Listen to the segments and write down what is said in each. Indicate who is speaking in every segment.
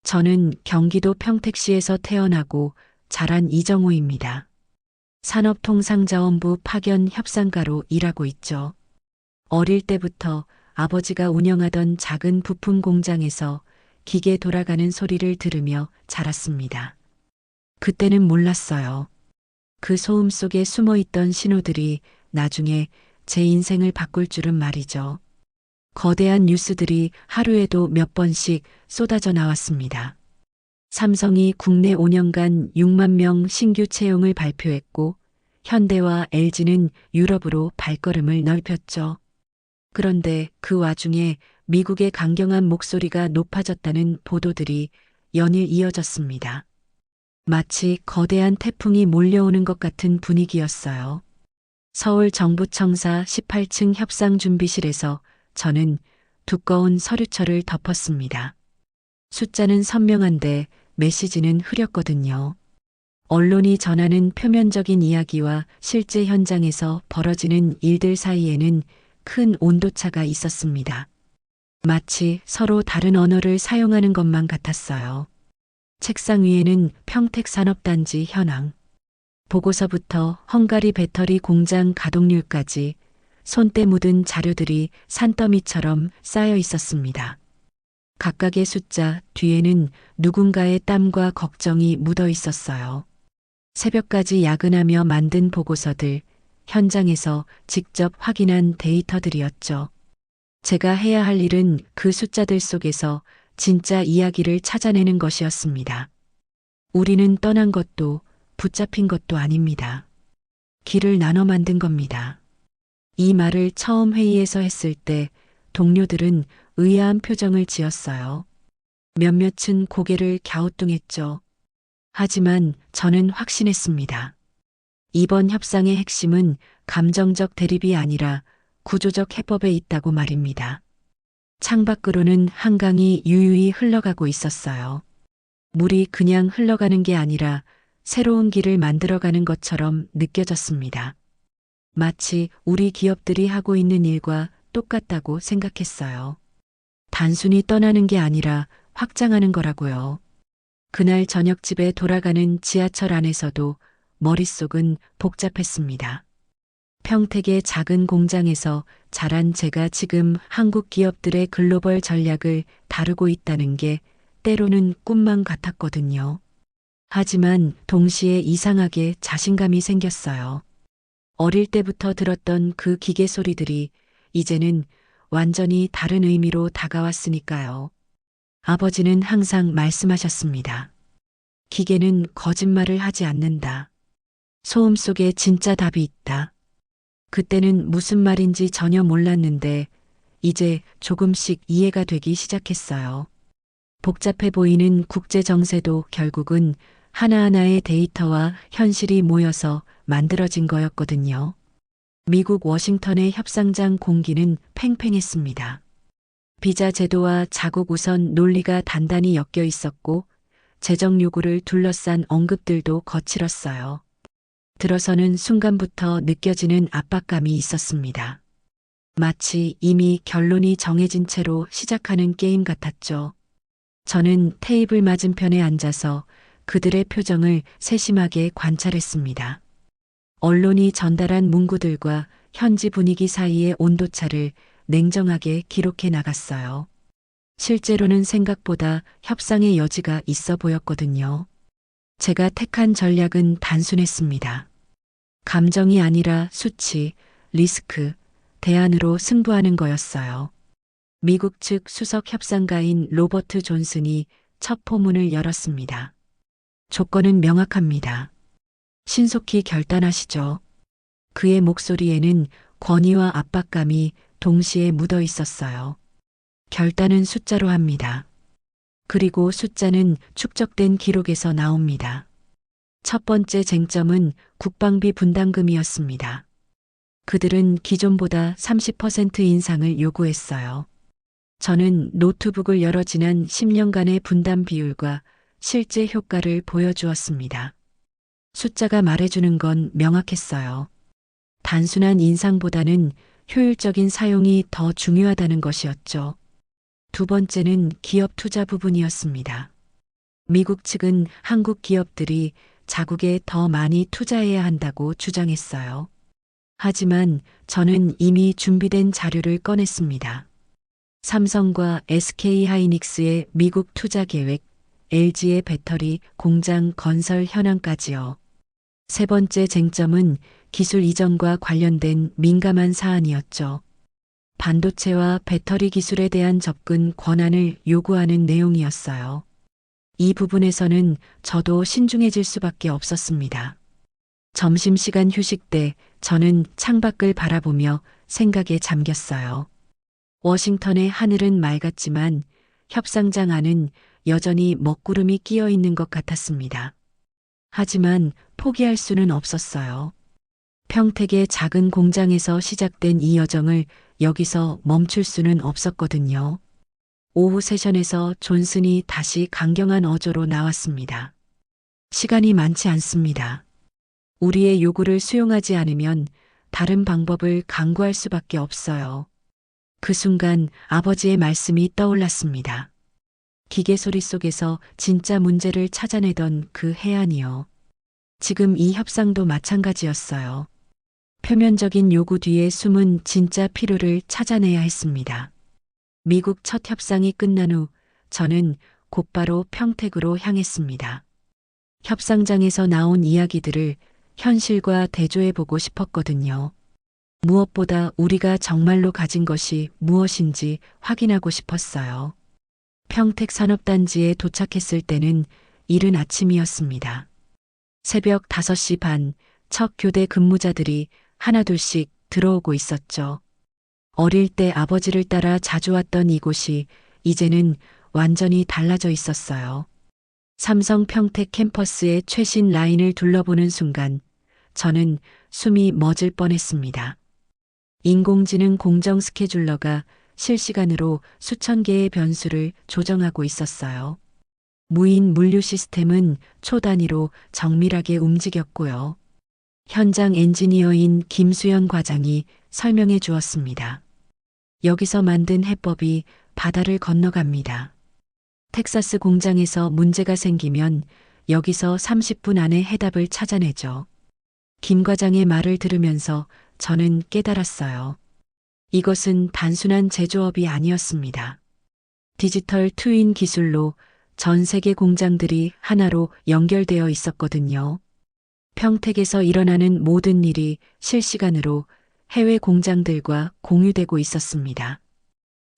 Speaker 1: 저는 경기도 평택시에서 태어나고 자란 이정호입니다. 산업통상자원부 파견 협상가로 일하고 있죠. 어릴 때부터 아버지가 운영하던 작은 부품 공장에서 기계 돌아가는 소리를 들으며 자랐습니다. 그때는 몰랐어요. 그 소음 속에 숨어 있던 신호들이 나중에 제 인생을 바꿀 줄은 말이죠. 거대한 뉴스들이 하루에도 몇 번씩 쏟아져 나왔습니다. 삼성이 국내 5년간 6만 명 신규 채용을 발표했고, 현대와 LG는 유럽으로 발걸음을 넓혔죠. 그런데 그 와중에 미국의 강경한 목소리가 높아졌다는 보도들이 연일 이어졌습니다. 마치 거대한 태풍이 몰려오는 것 같은 분위기였어요. 서울 정부청사 18층 협상준비실에서 저는 두꺼운 서류철을 덮었습니다. 숫자는 선명한데 메시지는 흐렸거든요. 언론이 전하는 표면적인 이야기와 실제 현장에서 벌어지는 일들 사이에는 큰 온도차가 있었습니다. 마치 서로 다른 언어를 사용하는 것만 같았어요. 책상 위에는 평택산업단지 현황, 보고서부터 헝가리 배터리 공장 가동률까지 손때 묻은 자료들이 산더미처럼 쌓여 있었습니다. 각각의 숫자 뒤에는 누군가의 땀과 걱정이 묻어 있었어요. 새벽까지 야근하며 만든 보고서들, 현장에서 직접 확인한 데이터들이었죠. 제가 해야 할 일은 그 숫자들 속에서 진짜 이야기를 찾아내는 것이었습니다. 우리는 떠난 것도 붙잡힌 것도 아닙니다. 길을 나눠 만든 겁니다. 이 말을 처음 회의에서 했을 때 동료들은 의아한 표정을 지었어요. 몇몇은 고개를 갸우뚱했죠. 하지만 저는 확신했습니다. 이번 협상의 핵심은 감정적 대립이 아니라 구조적 해법에 있다고 말입니다. 창밖으로는 한강이 유유히 흘러가고 있었어요. 물이 그냥 흘러가는 게 아니라 새로운 길을 만들어가는 것처럼 느껴졌습니다. 마치 우리 기업들이 하고 있는 일과 똑같다고 생각했어요. 단순히 떠나는 게 아니라 확장하는 거라고요. 그날 저녁 집에 돌아가는 지하철 안에서도 머릿속은 복잡했습니다. 평택의 작은 공장에서 자란 제가 지금 한국 기업들의 글로벌 전략을 다루고 있다는 게 때로는 꿈만 같았거든요. 하지만 동시에 이상하게 자신감이 생겼어요. 어릴 때부터 들었던 그 기계 소리들이 이제는 완전히 다른 의미로 다가왔으니까요. 아버지는 항상 말씀하셨습니다. 기계는 거짓말을 하지 않는다. 소음 속에 진짜 답이 있다. 그때는 무슨 말인지 전혀 몰랐는데 이제 조금씩 이해가 되기 시작했어요. 복잡해 보이는 국제 정세도 결국은 하나하나의 데이터와 현실이 모여서 만들어진 거였거든요. 미국 워싱턴의 협상장 공기는 팽팽했습니다. 비자 제도와 자국 우선 논리가 단단히 엮여 있었고 재정 요구를 둘러싼 언급들도 거칠었어요. 들어서는 순간부터 느껴지는 압박감이 있었습니다. 마치 이미 결론이 정해진 채로 시작하는 게임 같았죠. 저는 테이블 맞은편에 앉아서 그들의 표정을 세심하게 관찰했습니다. 언론이 전달한 문구들과 현지 분위기 사이의 온도차를 냉정하게 기록해 나갔어요. 실제로는 생각보다 협상의 여지가 있어 보였거든요. 제가 택한 전략은 단순했습니다. 감정이 아니라 수치, 리스크, 대안으로 승부하는 거였어요. 미국 측 수석 협상가인 로버트 존슨이 첫 포문을 열었습니다. 조건은 명확합니다. 신속히 결단하시죠. 그의 목소리에는 권위와 압박감이 동시에 묻어 있었어요. 결단은 숫자로 합니다. 그리고 숫자는 축적된 기록에서 나옵니다. 첫 번째 쟁점은 국방비 분담금이었습니다. 그들은 기존보다 30% 인상을 요구했어요. 저는 노트북을 열어 지난 10년간의 분담 비율과 실제 효과를 보여주었습니다. 숫자가 말해주는 건 명확했어요. 단순한 인상보다는 효율적인 사용이 더 중요하다는 것이었죠. 두 번째는 기업 투자 부분이었습니다. 미국 측은 한국 기업들이 자국에 더 많이 투자해야 한다고 주장했어요. 하지만 저는 이미 준비된 자료를 꺼냈습니다. 삼성과 SK 하이닉스의 미국 투자 계획, LG의 배터리 공장 건설 현황까지요. 세 번째 쟁점은 기술 이전과 관련된 민감한 사안이었죠. 반도체와 배터리 기술에 대한 접근 권한을 요구하는 내용이었어요. 이 부분에서는 저도 신중해질 수밖에 없었습니다. 점심시간 휴식 때 저는 창밖을 바라보며 생각에 잠겼어요. 워싱턴의 하늘은 맑았지만 협상장 안은 여전히 먹구름이 끼어 있는 것 같았습니다. 하지만 포기할 수는 없었어요. 평택의 작은 공장에서 시작된 이 여정을 여기서 멈출 수는 없었거든요. 오후 세션에서 존슨이 다시 강경한 어조로 나왔습니다. 시간이 많지 않습니다. 우리의 요구를 수용하지 않으면 다른 방법을 강구할 수밖에 없어요. 그 순간 아버지의 말씀이 떠올랐습니다. 기계 소리 속에서 진짜 문제를 찾아내던 그 해안이요. 지금 이 협상도 마찬가지였어요. 표면적인 요구 뒤에 숨은 진짜 필요를 찾아내야 했습니다. 미국 첫 협상이 끝난 후 저는 곧바로 평택으로 향했습니다. 협상장에서 나온 이야기들을 현실과 대조해 보고 싶었거든요. 무엇보다 우리가 정말로 가진 것이 무엇인지 확인하고 싶었어요. 평택 산업단지에 도착했을 때는 이른 아침이었습니다. 새벽 5시 반, 첫 교대 근무자들이 하나둘씩 들어오고 있었죠. 어릴 때 아버지를 따라 자주 왔던 이곳이 이제는 완전히 달라져 있었어요. 삼성 평택 캠퍼스의 최신 라인을 둘러보는 순간 저는 숨이 멎을 뻔했습니다. 인공지능 공정 스케줄러가 실시간으로 수천 개의 변수를 조정하고 있었어요. 무인 물류 시스템은 초 단위로 정밀하게 움직였고요. 현장 엔지니어인 김수연 과장이 설명해 주었습니다. 여기서 만든 해법이 바다를 건너갑니다. 텍사스 공장에서 문제가 생기면 여기서 30분 안에 해답을 찾아내죠. 김 과장의 말을 들으면서 저는 깨달았어요. 이것은 단순한 제조업이 아니었습니다. 디지털 트윈 기술로 전 세계 공장들이 하나로 연결되어 있었거든요. 평택에서 일어나는 모든 일이 실시간으로 해외 공장들과 공유되고 있었습니다.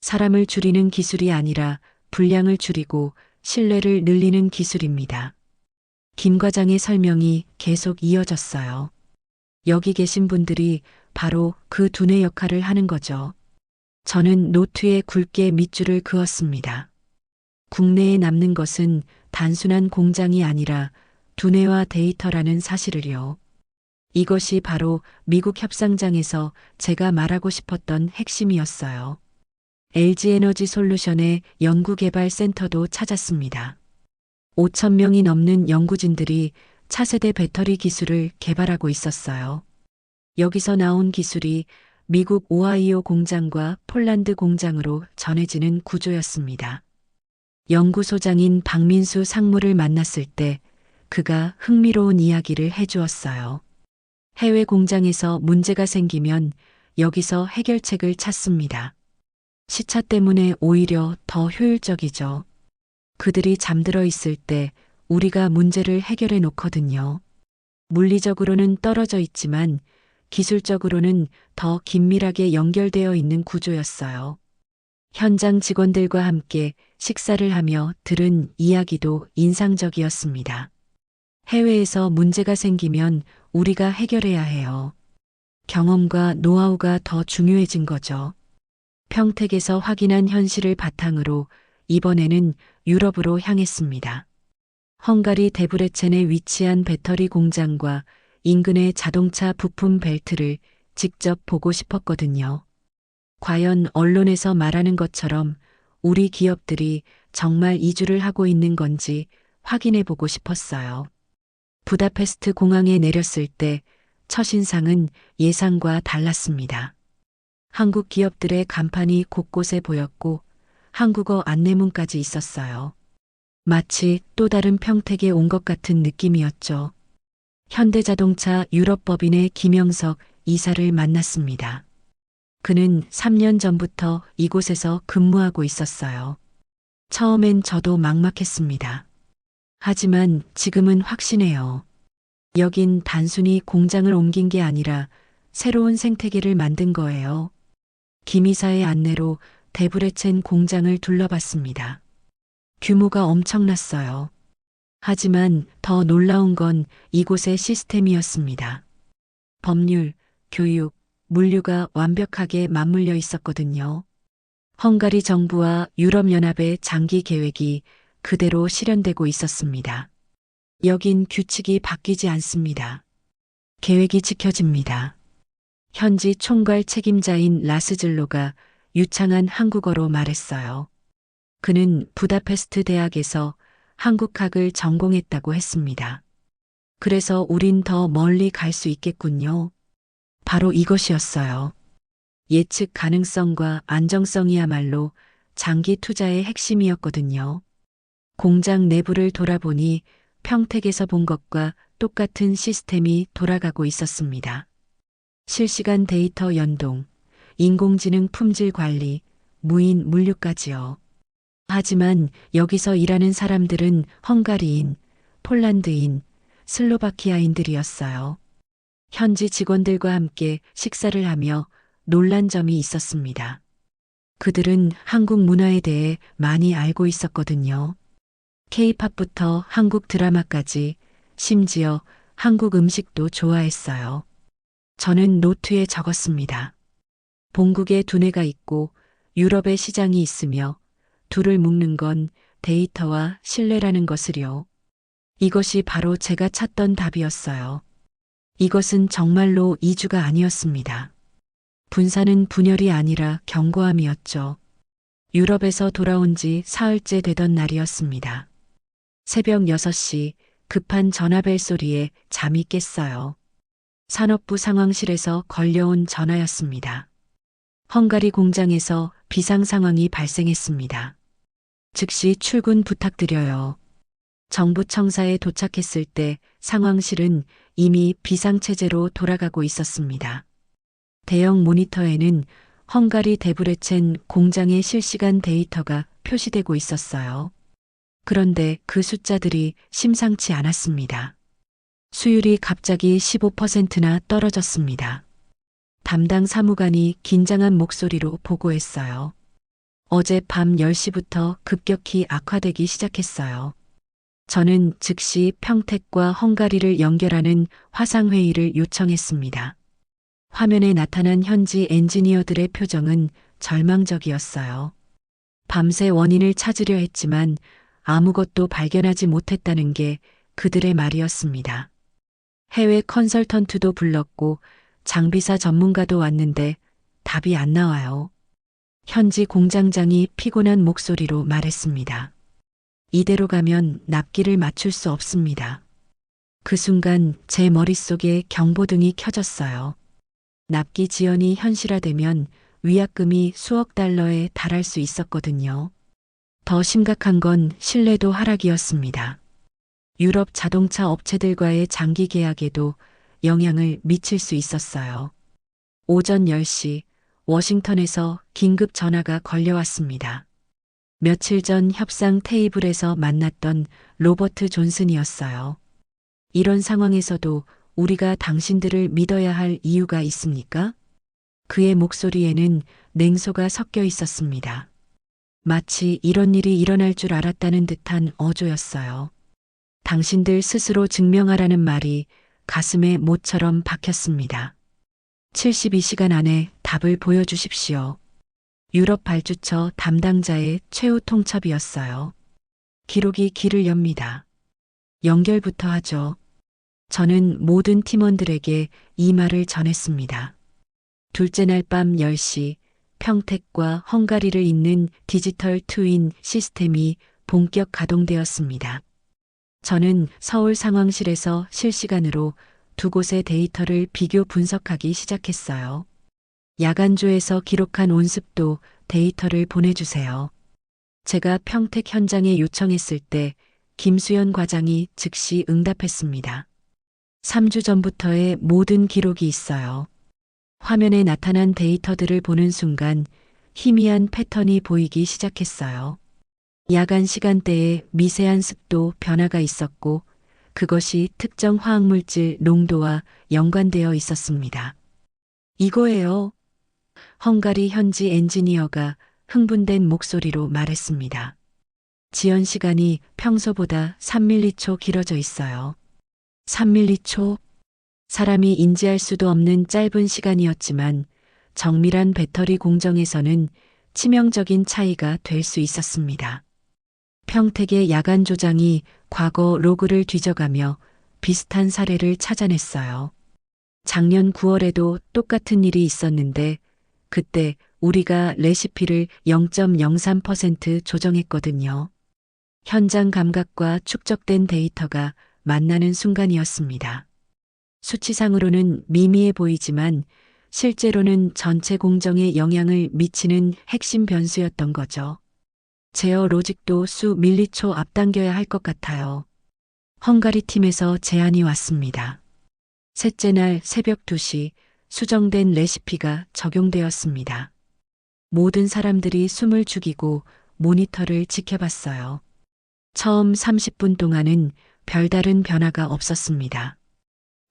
Speaker 1: 사람을 줄이는 기술이 아니라 분량을 줄이고 신뢰를 늘리는 기술입니다. 김 과장의 설명이 계속 이어졌어요. 여기 계신 분들이 바로 그 두뇌 역할을 하는 거죠. 저는 노트에 굵게 밑줄을 그었습니다. 국내에 남는 것은 단순한 공장이 아니라 두뇌와 데이터라는 사실을요. 이것이 바로 미국 협상장에서 제가 말하고 싶었던 핵심이었어요. LG에너지 솔루션의 연구개발센터도 찾았습니다. 5천 명이 넘는 연구진들이 차세대 배터리 기술을 개발하고 있었어요. 여기서 나온 기술이 미국 오하이오 공장과 폴란드 공장으로 전해지는 구조였습니다. 연구소장인 박민수 상무를 만났을 때 그가 흥미로운 이야기를 해주었어요. 해외 공장에서 문제가 생기면 여기서 해결책을 찾습니다. 시차 때문에 오히려 더 효율적이죠. 그들이 잠들어 있을 때 우리가 문제를 해결해 놓거든요. 물리적으로는 떨어져 있지만 기술적으로는 더 긴밀하게 연결되어 있는 구조였어요. 현장 직원들과 함께 식사를 하며 들은 이야기도 인상적이었습니다. 해외에서 문제가 생기면 우리가 해결해야 해요. 경험과 노하우가 더 중요해진 거죠. 평택에서 확인한 현실을 바탕으로 이번에는 유럽으로 향했습니다. 헝가리 데브레첸에 위치한 배터리 공장과 인근의 자동차 부품 벨트를 직접 보고 싶었거든요. 과연 언론에서 말하는 것처럼 우리 기업들이 정말 이주를 하고 있는 건지 확인해 보고 싶었어요. 부다페스트 공항에 내렸을 때 첫인상은 예상과 달랐습니다. 한국 기업들의 간판이 곳곳에 보였고 한국어 안내문까지 있었어요. 마치 또 다른 평택에 온 것 같은 느낌이었죠. 현대자동차 유럽법인의 김영석 이사를 만났습니다. 그는 3년 전부터 이곳에서 근무하고 있었어요. 처음엔 저도 막막했습니다. 하지만 지금은 확신해요. 여긴 단순히 공장을 옮긴 게 아니라 새로운 생태계를 만든 거예요. 김 이사의 안내로 데브레첸 공장을 둘러봤습니다. 규모가 엄청났어요. 하지만 더 놀라운 건 이곳의 시스템이었습니다. 법률, 교육, 물류가 완벽하게 맞물려 있었거든요. 헝가리 정부와 유럽연합의 장기 계획이 그대로 실현되고 있었습니다. 여긴 규칙이 바뀌지 않습니다. 계획이 지켜집니다. 현지 총괄 책임자인 라스즐로가 유창한 한국어로 말했어요. 그는 부다페스트 대학에서 한국학을 전공했다고 했습니다. 그래서 우린 더 멀리 갈 수 있겠군요. 바로 이것이었어요. 예측 가능성과 안정성이야말로 장기 투자의 핵심이었거든요. 공장 내부를 돌아보니 평택에서 본 것과 똑같은 시스템이 돌아가고 있었습니다. 실시간 데이터 연동, 인공지능 품질 관리, 무인 물류까지요. 하지만 여기서 일하는 사람들은 헝가리인, 폴란드인, 슬로바키아인들이었어요. 현지 직원들과 함께 식사를 하며 놀란 점이 있었습니다. 그들은 한국 문화에 대해 많이 알고 있었거든요. K-팝부터 한국 드라마까지, 심지어 한국 음식도 좋아했어요. 저는 노트에 적었습니다. 본국에 두뇌가 있고 유럽의 시장이 있으며 둘을 묶는 건 데이터와 신뢰라는 것을요. 이것이 바로 제가 찾던 답이었어요. 이것은 정말로 이주가 아니었습니다. 분산은 분열이 아니라 견고함이었죠. 유럽에서 돌아온 지 사흘째 되던 날이었습니다. 새벽 6시 급한 전화벨 소리에 잠이 깼어요. 산업부 상황실에서 걸려온 전화였습니다. 헝가리 공장에서 비상 상황이 발생했습니다. 즉시 출근 부탁드려요. 정부 청사에 도착했을 때 상황실은 이미 비상체제로 돌아가고 있었습니다. 대형 모니터에는 헝가리 데브레첸 공장의 실시간 데이터가 표시되고 있었어요. 그런데 그 숫자들이 심상치 않았습니다. 수율이 갑자기 15%나 떨어졌습니다. 담당 사무관이 긴장한 목소리로 보고했어요. 어제 밤 10시부터 급격히 악화되기 시작했어요. 저는 즉시 평택과 헝가리를 연결하는 화상회의를 요청했습니다. 화면에 나타난 현지 엔지니어들의 표정은 절망적이었어요. 밤새 원인을 찾으려 했지만 아무것도 발견하지 못했다는 게 그들의 말이었습니다. 해외 컨설턴트도 불렀고 장비사 전문가도 왔는데 답이 안 나와요. 현지 공장장이 피곤한 목소리로 말했습니다. 이대로 가면 납기를 맞출 수 없습니다. 그 순간 제 머릿속에 경보등이 켜졌어요. 납기 지연이 현실화되면 위약금이 수억 달러에 달할 수 있었거든요. 더 심각한 건 신뢰도 하락이었습니다. 유럽 자동차 업체들과의 장기 계약에도 영향을 미칠 수 있었어요. 오전 10시 워싱턴에서 긴급 전화가 걸려왔습니다. 며칠 전 협상 테이블에서 만났던 로버트 존슨이었어요. 이런 상황에서도 우리가 당신들을 믿어야 할 이유가 있습니까? 그의 목소리에는 냉소가 섞여 있었습니다. 마치 이런 일이 일어날 줄 알았다는 듯한 어조였어요. 당신들 스스로 증명하라는 말이 가슴에 못처럼 박혔습니다. 72시간 안에 답을 보여주십시오. 유럽 발주처 담당자의 최후 통첩이었어요. 기록이 길을 엽니다. 연결부터 하죠. 저는 모든 팀원들에게 이 말을 전했습니다. 둘째 날 밤 10시 평택과 헝가리를 잇는 디지털 트윈 시스템이 본격 가동되었습니다. 저는 서울 상황실에서 실시간으로 두 곳의 데이터를 비교 분석하기 시작했어요. 야간조에서 기록한 온습도 데이터를 보내주세요. 제가 평택 현장에 요청했을 때 김수연 과장이 즉시 응답했습니다. 3주 전부터의 모든 기록이 있어요. 화면에 나타난 데이터들을 보는 순간 희미한 패턴이 보이기 시작했어요. 야간 시간대에 미세한 습도 변화가 있었고 그것이 특정 화학물질 농도와 연관되어 있었습니다. 이거예요. 헝가리 현지 엔지니어가 흥분된 목소리로 말했습니다. 지연 시간이 평소보다 3m초 길어져 있어요. 3m초? 사람이 인지할 수도 없는 짧은 시간이었지만 정밀한 배터리 공정에서는 치명적인 차이가 될 수 있었습니다. 평택의 야간 조장이 과거 로그를 뒤져가며 비슷한 사례를 찾아냈어요. 작년 9월에도 똑같은 일이 있었는데 그때 우리가 레시피를 0.03% 조정했거든요. 현장 감각과 축적된 데이터가 만나는 순간이었습니다. 수치상으로는 미미해 보이지만 실제로는 전체 공정에 영향을 미치는 핵심 변수였던 거죠. 제어 로직도 수 밀리초 앞당겨야 할 것 같아요. 헝가리 팀에서 제안이 왔습니다. 셋째 날 새벽 2시 수정된 레시피가 적용되었습니다. 모든 사람들이 숨을 죽이고 모니터를 지켜봤어요. 처음 30분 동안은 별다른 변화가 없었습니다.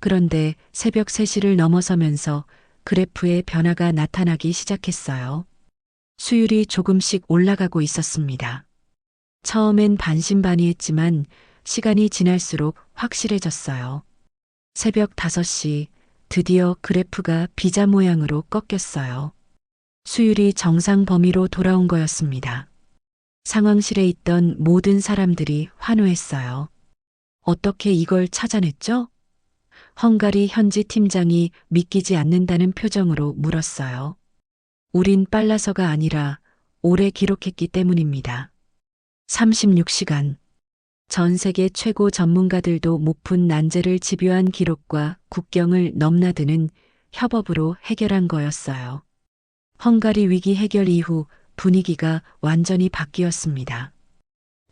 Speaker 1: 그런데 새벽 3시를 넘어서면서 그래프에 변화가 나타나기 시작했어요. 수율이 조금씩 올라가고 있었습니다. 처음엔 반신반의했지만 시간이 지날수록 확실해졌어요. 새벽 5시 드디어 그래프가 비자 모양으로 꺾였어요. 수율이 정상 범위로 돌아온 거였습니다. 상황실에 있던 모든 사람들이 환호했어요. 어떻게 이걸 찾아냈죠? 헝가리 현지 팀장이 믿기지 않는다는 표정으로 물었어요. 우린 빨라서가 아니라 오래 기록했기 때문입니다. 36시간. 전 세계 최고 전문가들도 못 푼 난제를 집요한 기록과 국경을 넘나드는 협업으로 해결한 거였어요. 헝가리 위기 해결 이후 분위기가 완전히 바뀌었습니다.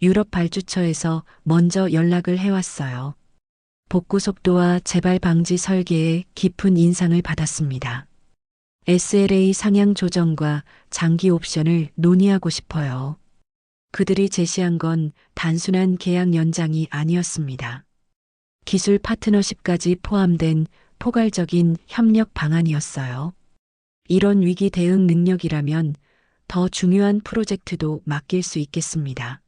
Speaker 1: 유럽 발주처에서 먼저 연락을 해왔어요. 복구 속도와 재발 방지 설계에 깊은 인상을 받았습니다. SLA 상향 조정과 장기 옵션을 논의하고 싶어요. 그들이 제시한 건 단순한 계약 연장이 아니었습니다. 기술 파트너십까지 포함된 포괄적인 협력 방안이었어요. 이런 위기 대응 능력이라면 더 중요한 프로젝트도 맡길 수 있겠습니다.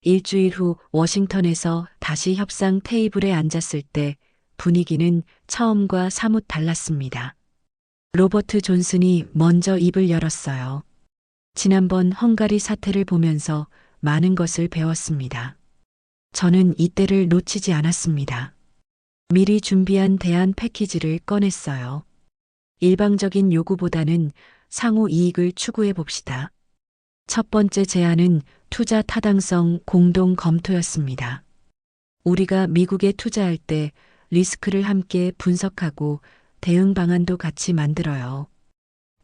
Speaker 1: 일주일 후 워싱턴에서 다시 협상 테이블에 앉았을 때 분위기는 처음과 사뭇 달랐습니다. 로버트 존슨이 먼저 입을 열었어요. 지난번 헝가리 사태를 보면서 많은 것을 배웠습니다. 저는 이때를 놓치지 않았습니다. 미리 준비한 대안 패키지를 꺼냈어요. 일방적인 요구보다는 상호 이익을 추구해 봅시다. 첫 번째 제안은 투자 타당성 공동 검토였습니다. 우리가 미국에 투자할 때 리스크를 함께 분석하고 대응 방안도 같이 만들어요.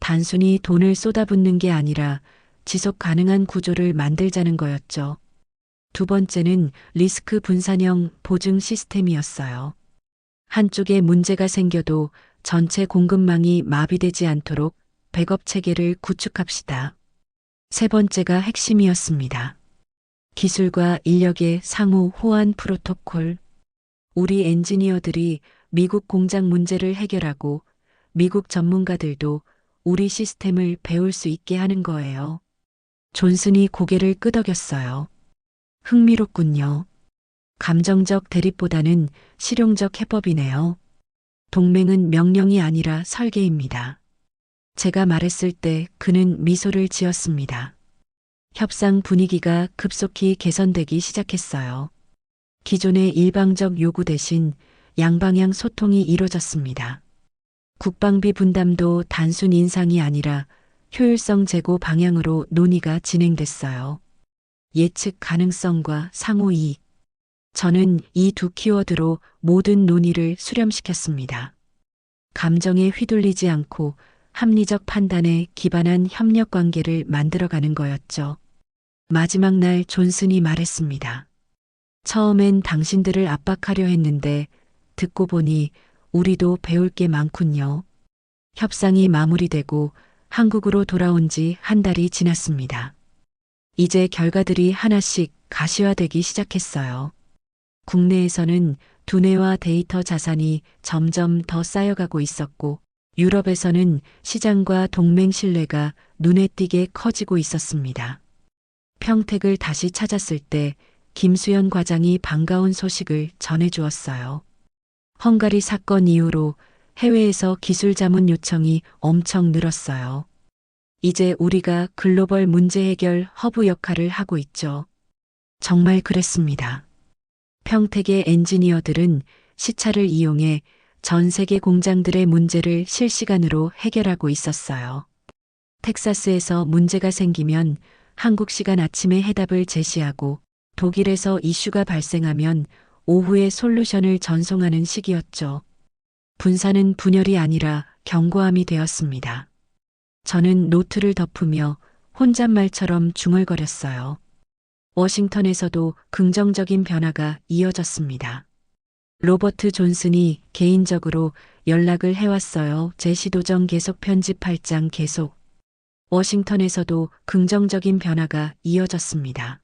Speaker 1: 단순히 돈을 쏟아붓는 게 아니라 지속 가능한 구조를 만들자는 거였죠. 두 번째는 리스크 분산형 보증 시스템이었어요. 한쪽에 문제가 생겨도 전체 공급망이 마비되지 않도록 백업 체계를 구축합시다. 세 번째가 핵심이었습니다. 기술과 인력의 상호 호환 프로토콜. 우리 엔지니어들이 미국 공장 문제를 해결하고 미국 전문가들도 우리 시스템을 배울 수 있게 하는 거예요. 존슨이 고개를 끄덕였어요. 흥미롭군요. 감정적 대립보다는 실용적 해법이네요. 동맹은 명령이 아니라 설계입니다. 제가 말했을 때 그는 미소를 지었습니다. 협상 분위기가 급속히 개선되기 시작했어요. 기존의 일방적 요구 대신 양방향 소통이 이루어졌습니다. 국방비 분담도 단순 인상이 아니라 효율성 제고 방향으로 논의가 진행됐어요. 예측 가능성과 상호 이익. 저는 이 두 키워드로 모든 논의를 수렴시켰습니다. 감정에 휘둘리지 않고 합리적 판단에 기반한 협력 관계를 만들어가는 거였죠. 마지막 날 존슨이 말했습니다. 처음엔 당신들을 압박하려 했는데 듣고 보니 우리도 배울 게 많군요. 협상이 마무리되고 한국으로 돌아온 지 한 달이 지났습니다. 이제 결과들이 하나씩 가시화되기 시작했어요. 국내에서는 두뇌와 데이터 자산이 점점 더 쌓여가고 있었고, 유럽에서는 시장과 동맹 신뢰가 눈에 띄게 커지고 있었습니다. 평택을 다시 찾았을 때 김수연 과장이 반가운 소식을 전해주었어요. 헝가리 사건 이후로 해외에서 기술 자문 요청이 엄청 늘었어요. 이제 우리가 글로벌 문제 해결 허브 역할을 하고 있죠. 정말 그랬습니다. 평택의 엔지니어들은 시차를 이용해 전 세계 공장들의 문제를 실시간으로 해결하고 있었어요. 텍사스에서 문제가 생기면 한국 시간 아침에 해답을 제시하고, 독일에서 이슈가 발생하면 오후에 솔루션을 전송하는 시기였죠. 분산은 분열이 아니라 견고함이 되었습니다. 저는 노트를 덮으며 혼잣말처럼 중얼거렸어요. 워싱턴에서도 긍정적인 변화가 이어졌습니다. 로버트 존슨이 개인적으로 연락을 해왔어요. 제시도정 계속 편집 8장 계속. 워싱턴에서도 긍정적인 변화가 이어졌습니다.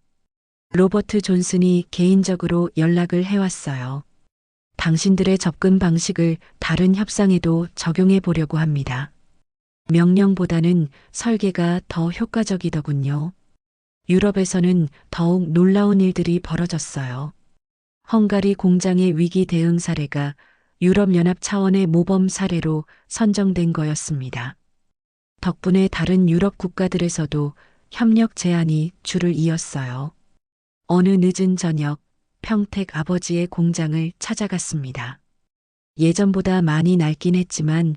Speaker 1: 로버트 존슨이 개인적으로 연락을 해왔어요. 당신들의 접근 방식을 다른 협상에도 적용해 보려고 합니다. 명령보다는 설계가 더 효과적이더군요. 유럽에서는 더욱 놀라운 일들이 벌어졌어요. 헝가리 공장의 위기 대응 사례가 유럽연합 차원의 모범 사례로 선정된 거였습니다. 덕분에 다른 유럽 국가들에서도 협력 제안이 줄을 이었어요. 어느 늦은 저녁, 평택 아버지의 공장을 찾아갔습니다. 예전보다 많이 낡긴 했지만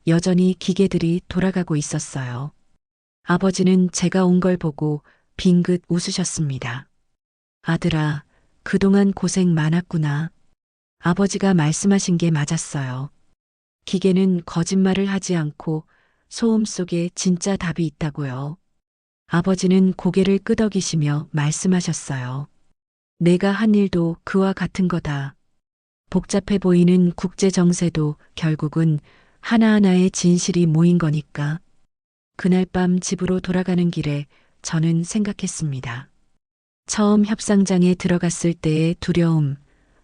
Speaker 1: 여전히 기계들이 돌아가고 있었어요. 아버지는 제가 온 걸 보고 빙긋 웃으셨습니다. 아들아, 그동안 고생 많았구나. 아버지가 말씀하신 게 맞았어요. 기계는 거짓말을 하지 않고 소음 속에 진짜 답이 있다고요. 아버지는 고개를 끄덕이시며 말씀하셨어요. 내가 한 일도 그와 같은 거다. 복잡해 보이는 국제 정세도 결국은 하나하나의 진실이 모인 거니까. 그날 밤 집으로 돌아가는 길에 저는 생각했습니다. 처음 협상장에 들어갔을 때의 두려움,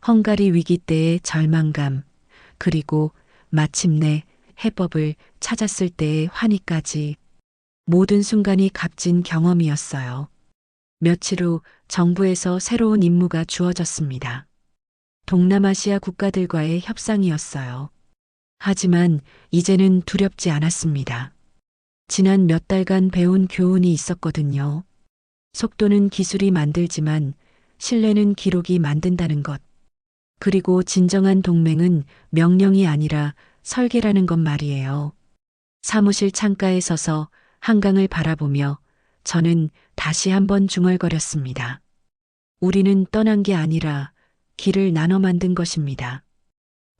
Speaker 1: 헝가리 위기 때의 절망감, 그리고 마침내 해법을 찾았을 때의 환희까지, 모든 순간이 값진 경험이었어요. 며칠 후 정부에서 새로운 임무가 주어졌습니다. 동남아시아 국가들과의 협상이었어요. 하지만 이제는 두렵지 않았습니다. 지난 몇 달간 배운 교훈이 있었거든요. 속도는 기술이 만들지만 신뢰는 기록이 만든다는 것. 그리고 진정한 동맹은 명령이 아니라 설계라는 것 말이에요. 사무실 창가에 서서 한강을 바라보며 저는 다시 한번 중얼거렸습니다. 우리는 떠난 게 아니라 길을 나눠 만든 것입니다.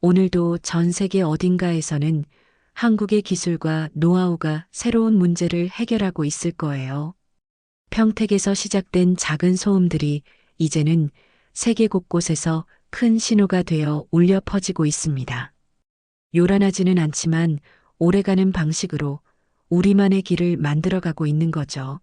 Speaker 1: 오늘도 전 세계 어딘가에서는 한국의 기술과 노하우가 새로운 문제를 해결하고 있을 거예요. 평택에서 시작된 작은 소음들이 이제는 세계 곳곳에서 큰 신호가 되어 울려 퍼지고 있습니다. 요란하지는 않지만 오래가는 방식으로 우리만의 길을 만들어가고 있는 거죠.